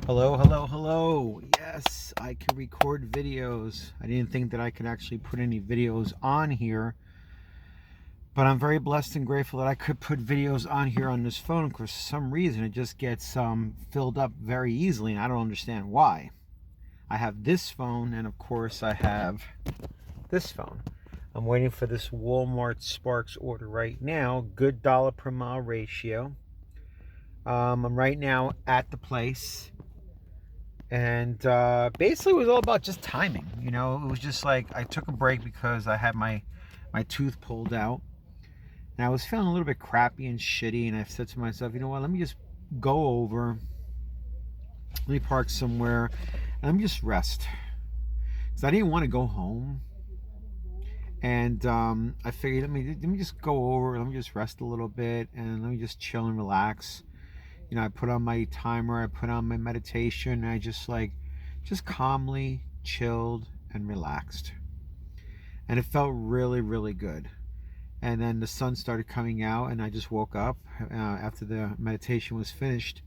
Hello, hello, hello. Yes, I can record videos. I didn't think that I could actually put any videos on here, but I'm very blessed and grateful that I could put videos on here on this phone because for some reason it just gets filled up very easily, and I don't understand why. I have this phone, and of course I have this phone. I'm waiting for this Walmart Sparks order right now. Good dollar per mile ratio. I'm right now at the place. And basically it was all about just timing. It was just like I took a break because I had my tooth pulled out, and I was feeling a little bit crappy and shitty, and I said to myself, you know what, let me just go over, let me park somewhere, and let me just rest, because I didn't want to go home. And I figured, let me just go over, let me just rest a little bit, and let me just chill and relax. I put on my timer, I put on my meditation, and I just calmly chilled and relaxed. And it felt really, really good. And then the sun started coming out, and I just woke up after the meditation was finished.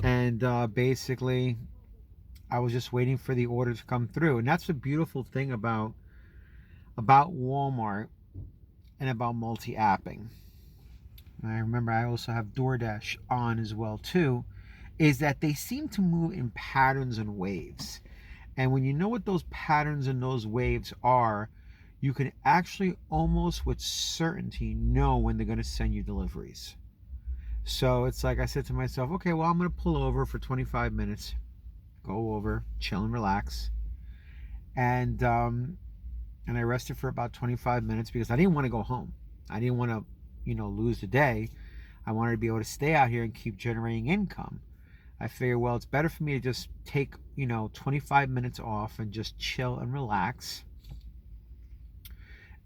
And basically, I was just waiting for the order to come through. And that's the beautiful thing about Walmart and about multi-apping. I remember I also have DoorDash on as well too, is that they seem to move in patterns and waves. And when you know what those patterns and those waves are, you can actually almost with certainty know when they're going to send you deliveries. So it's like I said to myself, okay, well, I'm going to pull over for 25 minutes, go over, chill and relax. And I rested for about 25 minutes because I didn't want to go home. I didn't want to lose the day. I wanted to be able to stay out here and keep generating income. I figured, well, it's better for me to just take 25 minutes off and just chill and relax,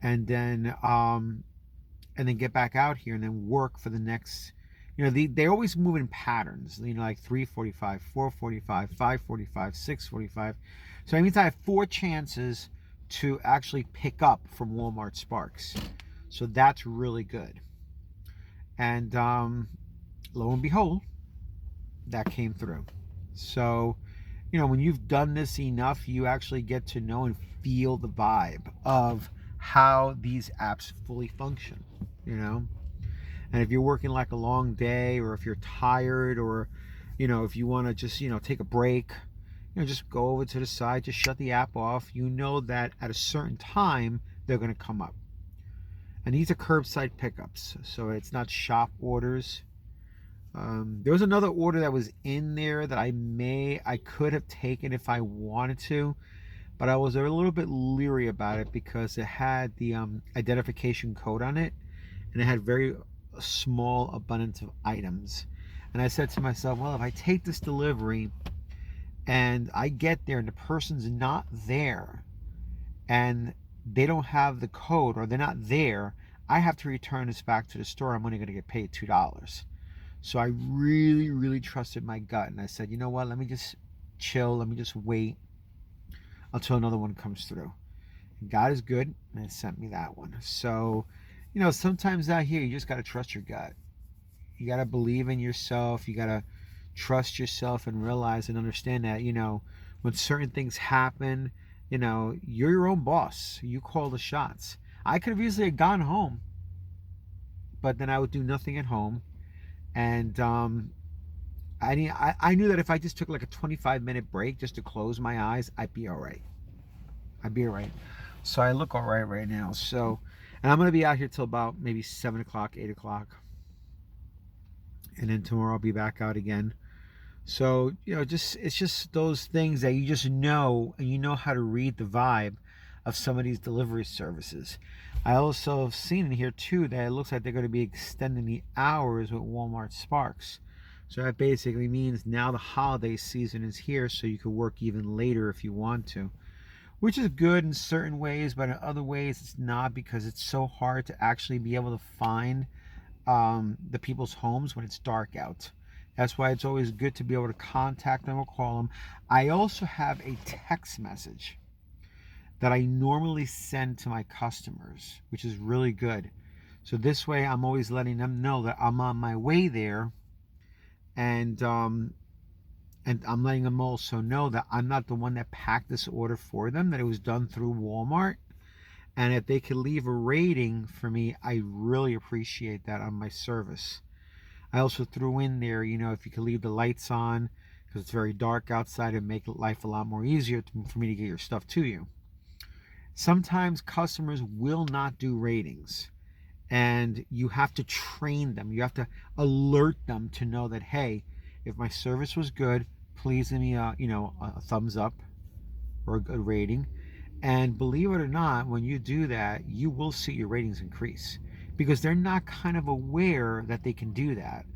and then get back out here and then work for the next. They always move in patterns. Like 3:45, 4:45, 5:45, 6:45. So that means I have 4 chances to actually pick up from Walmart Sparks. So that's really good. And lo and behold, that came through. So, when you've done this enough, you actually get to know and feel the vibe of how these apps fully function, And if you're working like a long day, or if you're tired, or, if you want to just, take a break, just go over to the side, just shut the app off. You know that at a certain time, they're going to come up. And these are curbside pickups, so it's not shop orders. There was another order that was in there that I could have taken if I wanted to, but I was a little bit leery about it because it had the identification code on it, and it had very small abundance of items. And I said to myself, well, if I take this delivery and I get there and the person's not there, and they don't have the code, or they're not there, I have to return this back to the store. I'm only going to get paid $2. So I really, really trusted my gut, and I said, you know what, let me just chill, let me just wait until another one comes through. And God is good, and it sent me that one. So, sometimes out here, you just got to trust your gut. You got to believe in yourself. You got to trust yourself and realize and understand that, when certain things happen, you're your own boss. You call the shots. I could have easily gone home, but then I would do nothing at home. And I knew that if I just took like a 25-minute break just to close my eyes, I'd be all right. So I look all right now. So, and I'm going to be out here till about maybe 7 o'clock, 8 o'clock. And then tomorrow I'll be back out again. So, it's just those things that you just know, and you know how to read the vibe of some of these delivery services. I also have seen in here too that it looks like they're going to be extending the hours with Walmart Sparks. So that basically means now the holiday season is here, so you can work even later if you want to, which is good in certain ways, but in other ways it's not, because it's so hard to actually be able to find the people's homes when it's dark out. That's why it's always good to be able to contact them or call them. I also have a text message that I normally send to my customers, which is really good. So this way I'm always letting them know that I'm on my way there, and And I'm letting them also know that I'm not the one that packed this order for them, that it was done through Walmart. And if they could leave a rating for me, I really appreciate that on my service. I also threw in there, if you could leave the lights on, because it's very dark outside, and make life a lot more easier for me to get your stuff to you. Sometimes customers will not do ratings, and you have to train them. You have to alert them to know that, hey, if my service was good, please give me a thumbs up or a good rating. And believe it or not, when you do that, you will see your ratings increase, because they're not kind of aware that they can do that.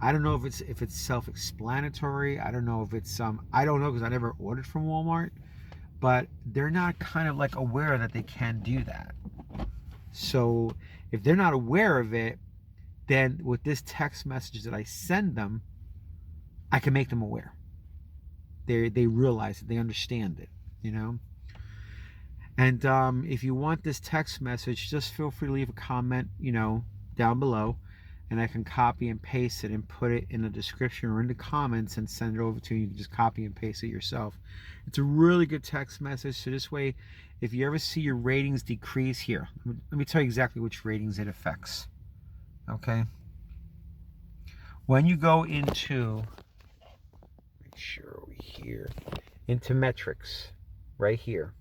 I don't know if it's self-explanatory. I don't know if it's I don't know, because I never ordered from Walmart, but they're not kind of like aware that they can do that. So if they're not aware of it, then with this text message that I send them, I can make them aware. They realize it, they understand it, And if you want this text message, just feel free to leave a comment, down below, and I can copy and paste it and put it in the description or in the comments and send it over to you. You can just copy and paste it yourself. It's a really good text message. So this way, if you ever see your ratings decrease, here, let me tell you exactly which ratings it affects. Okay? When you go into, make sure over here, into metrics, right here.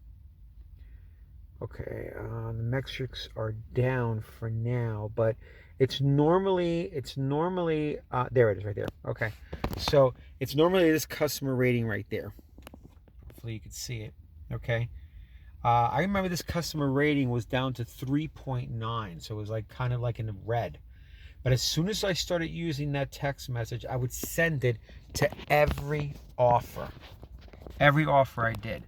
Okay, the metrics are down for now, but it's normally there it is right there. Okay, so it's normally this customer rating right there. Hopefully you can see it. Okay, I remember this customer rating was down to 3.9, so it was like kind of like in the red. But as soon as I started using that text message, I would send it to every offer I did.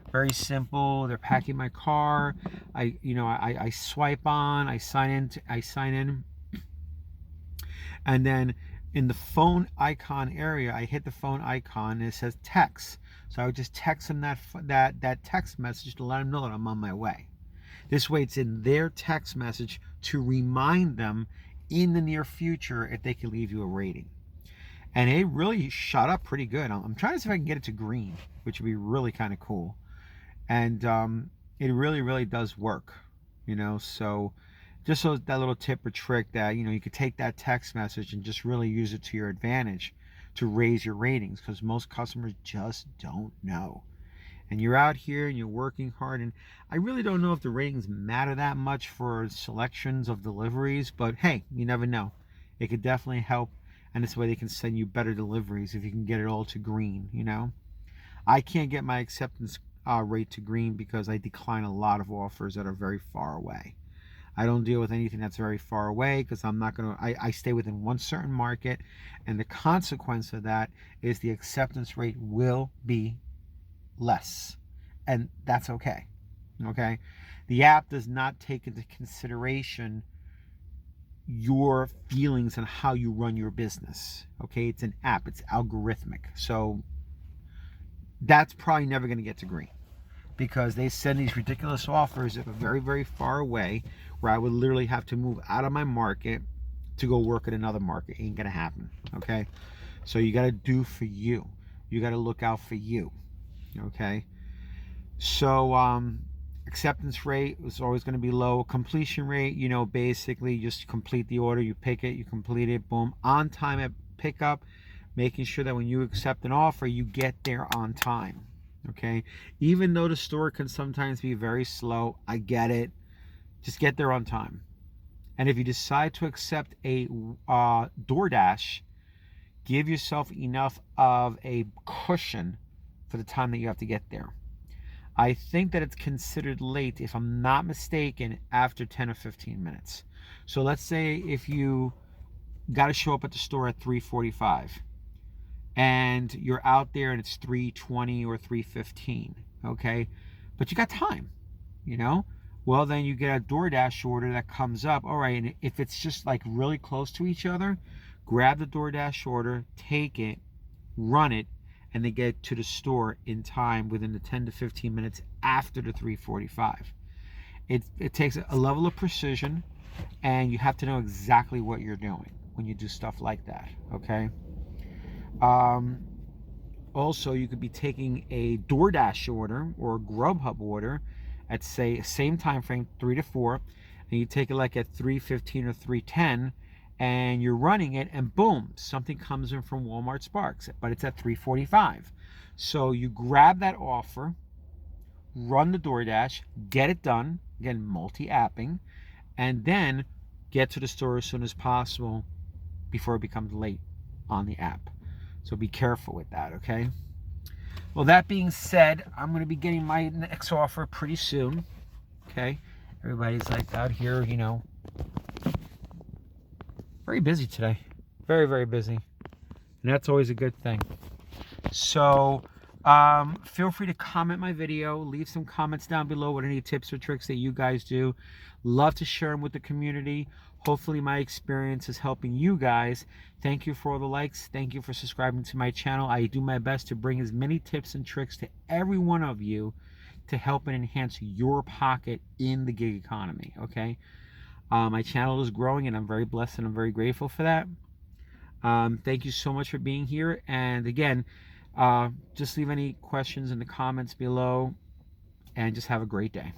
Very simple. They're packing my car. I swipe on. I sign in. And then in the phone icon area, I hit the phone icon and it says text. So I would just text them that text message to let them know that I'm on my way. This way, it's in their text message to remind them in the near future if they can leave you a rating. And it really shot up pretty good. I'm trying to see if I can get it to green, which would be really kind of cool. And it really, really does work, so just so that little tip or trick that, you could take that text message and just really use it to your advantage to raise your ratings, because most customers just don't know. And you're out here and you're working hard, and I really don't know if the ratings matter that much for selections of deliveries, but hey, you never know. It could definitely help, and this way they can send you better deliveries if you can get it all to green, I can't get my acceptance rate to green because I decline a lot of offers that are very far away. I don't deal with anything that's very far away because I'm not going to, I stay within one certain market, and the consequence of that is the acceptance rate will be less, and that's okay. Okay, the app does not take into consideration your feelings and how you run your business. Okay, it's an app, it's algorithmic, so that's probably never going to get to green, because they send these ridiculous offers that are very, very far away, where I would literally have to move out of my market to go work at another market. Ain't gonna happen. Okay, so you got to do for you. You got to look out for you. Okay, so acceptance rate is always going to be low. Completion rate, basically just complete the order, you pick it, you complete it, boom. On time at pickup, making sure that when you accept an offer, you get there on time. Okay, even though the store can sometimes be very slow, I get it. Just get there on time. And if you decide to accept a DoorDash, give yourself enough of a cushion for the time that you have to get there. I think that it's considered late, if I'm not mistaken, after 10 or 15 minutes. So let's say if you got to show up at the store at 3:45 and you're out there and it's 3:20 or 3:15, okay? But you got time, Well, then you get a DoorDash order that comes up. All right, and if it's just like really close to each other, grab the DoorDash order, take it, run it, and they get to the store in time within the 10 to 15 minutes after the 3:45. It takes a level of precision, and you have to know exactly what you're doing when you do stuff like that, okay? Also, you could be taking a DoorDash order or a GrubHub order at, say, same time frame, 3 to 4, and you take it like at 3:15 or 3:10, and you're running it, and boom, something comes in from Walmart Sparks, but it's at 3:45. So you grab that offer, run the DoorDash, get it done, again, multi-apping, and then get to the store as soon as possible before it becomes late on the app. So be careful with that, okay? Well, that being said, I'm going to be getting my next offer pretty soon, okay? Everybody's like out here, you know, very busy today. Very, very busy. And that's always a good thing. So feel free to comment my video. Leave some comments down below with any tips or tricks that you guys do. Love to share them with the community. Hopefully my experience is helping you guys. Thank you for all the likes. Thank you for subscribing to my channel. I do my best to bring as many tips and tricks to every one of you to help and enhance your pocket in the gig economy, okay? My channel is growing, and I'm very blessed and I'm very grateful for that. Thank you so much for being here. And again, just leave any questions in the comments below, and just have a great day.